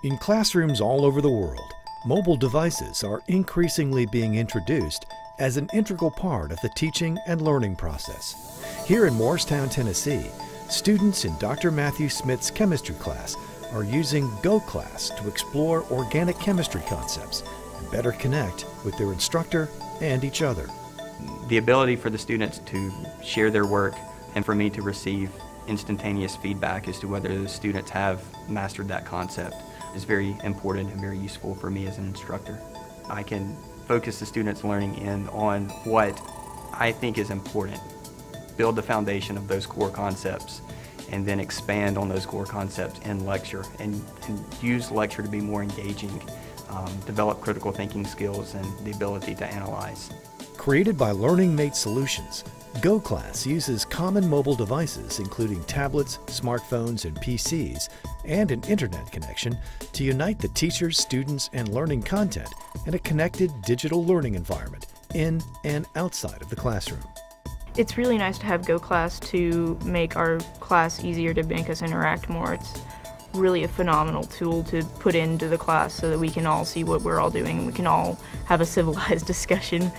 In classrooms all over the world, mobile devices are increasingly being introduced as an integral part of the teaching and learning process. Here in Morristown, Tennessee, students in Dr. Matthew Smith's chemistry class are using GoClass to explore organic chemistry concepts and better connect with their instructor and each other. The ability for the students to share their work and for me to receive instantaneous feedback as to whether the students have mastered that concept is very important and very useful for me as an instructor. I can focus the students' learning in on what I think is important, build the foundation of those core concepts, and then expand on those core concepts in lecture and use lecture to be more engaging, develop critical thinking skills and the ability to analyze. Created by Learning Mate Solutions, GoClass uses common mobile devices including tablets, smartphones, and PCs, and an internet connection to unite the teachers, students, and learning content in a connected digital learning environment in and outside of the classroom. It's really nice to have GoClass to make our class easier, to make us interact more. It's really a phenomenal tool to put into the class so that we can all see what we're all doing and we can all have a civilized discussion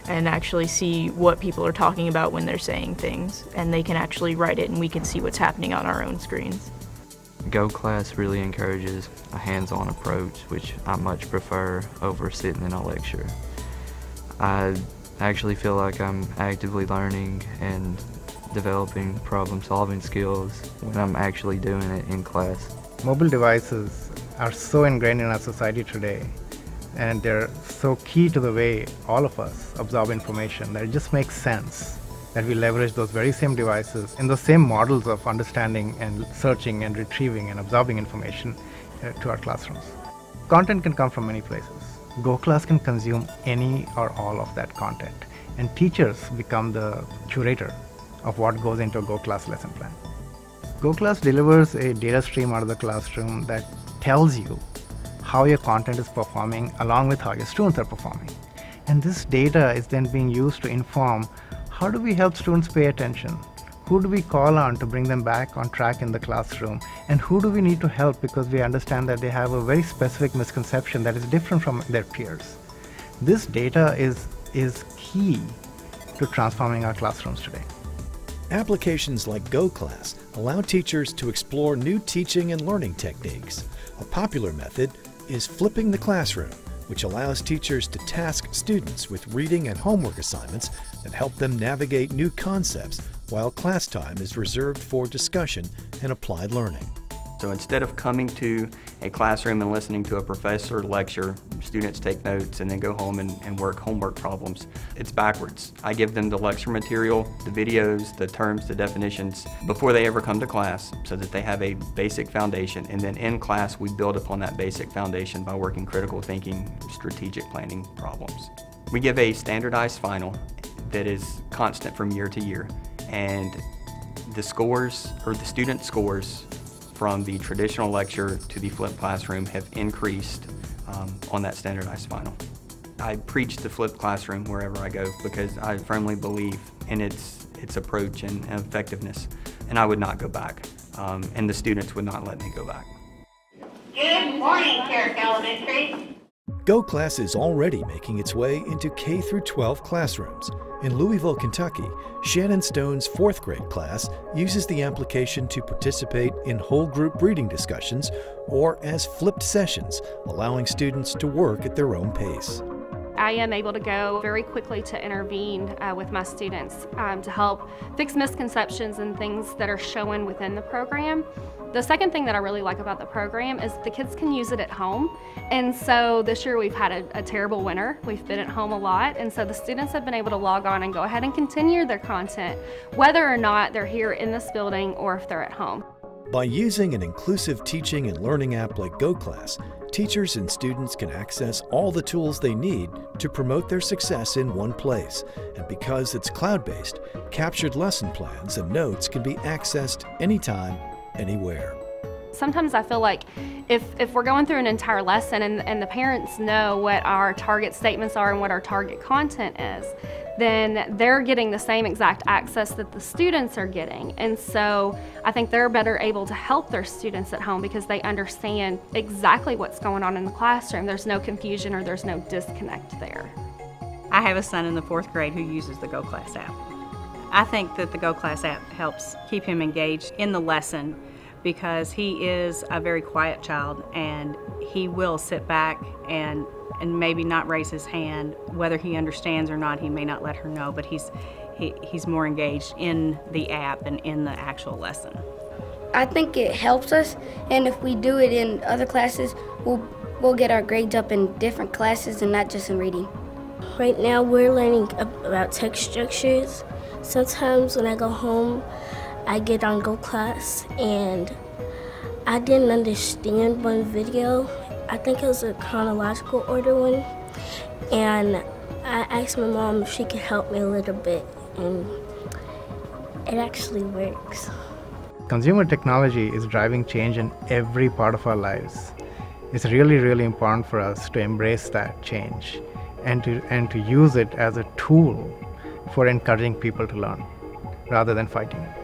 and actually see what people are talking about when they're saying things, and they can actually write it and we can see what's happening on our own screens. GoClass really encourages a hands-on approach, which I much prefer over sitting in a lecture. I actually feel like I'm actively learning and developing problem-solving skills when I'm actually doing it in class. Mobile devices are so ingrained in our society today, and they're so key to the way all of us absorb information that it just makes sense that we leverage those very same devices in the same models of understanding and searching and retrieving and absorbing information to our classrooms. Content can come from many places. GoClass can consume any or all of that content, and teachers become the curator of what goes into a GoClass lesson plan. GoClass delivers a data stream out of the classroom that tells you how your content is performing along with how your students are performing. And this data is then being used to inform how do we help students pay attention, who do we call on to bring them back on track in the classroom, and who do we need to help because we understand that they have a very specific misconception that is different from their peers. This data is key to transforming our classrooms today. Applications like GoClass allow teachers to explore new teaching and learning techniques. A popular method is flipping the classroom, which allows teachers to task students with reading and homework assignments that help them navigate new concepts while class time is reserved for discussion and applied learning. So instead of coming to a classroom and listening to a professor lecture, students take notes and then go home and work homework problems, it's backwards. I give them the lecture material, the videos, the terms, the definitions before they ever come to class so that they have a basic foundation, and then in class we build upon that basic foundation by working critical thinking, strategic planning problems. We give a standardized final that is constant from year to year, and the scores, or the student scores, from the traditional lecture to the flipped classroom have increased on that standardized final. I preach the flipped classroom wherever I go because I firmly believe in its approach and effectiveness, and I would not go back, and the students would not let me go back. Good morning, Carrick Elementary. GoClass is already making its way into K-12 classrooms. In Louisville, Kentucky, Shannon Stone's 4th grade class uses the application to participate in whole group reading discussions or as flipped sessions, allowing students to work at their own pace. I am able to go very quickly to intervene with my students to help fix misconceptions and things that are shown within the program. The second thing that I really like about the program is the kids can use it at home. And so this year we've had a terrible winter. We've been at home a lot, and so the students have been able to log on and go ahead and continue their content, whether or not they're here in this building or if they're at home. By using an inclusive teaching and learning app like GoClass, teachers and students can access all the tools they need to promote their success in one place. And because it's cloud-based, captured lesson plans and notes can be accessed anytime, anywhere. Sometimes I feel like if we're going through an entire lesson and the parents know what our target statements are and what our target content is, then they're getting the same exact access that the students are getting. And so I think they're better able to help their students at home because they understand exactly what's going on in the classroom. There's no confusion or there's no disconnect there. I have a son in the 4th grade who uses the GoClass app. I think that the GoClass app helps keep him engaged in the lesson because he is a very quiet child and he will sit back and maybe not raise his hand. Whether he understands or not, he may not let her know, but he's more engaged in the app and in the actual lesson. I think it helps us, and if we do it in other classes, we'll get our grades up in different classes and not just in reading. Right now we're learning about text structures. Sometimes when I go home, I get on GoClass and I didn't understand one video. I think it was a chronological order one, and I asked my mom if she could help me a little bit, and it actually works. Consumer technology is driving change in every part of our lives. It's really, really important for us to embrace that change and to use it as a tool for encouraging people to learn rather than fighting it.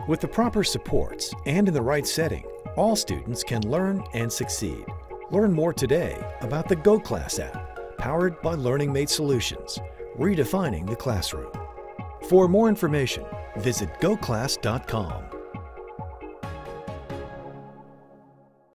With the proper supports and in the right setting, all students can learn and succeed. Learn more today about the GoClass app, powered by Learning Mate Solutions, redefining the classroom. For more information, visit goclass.com.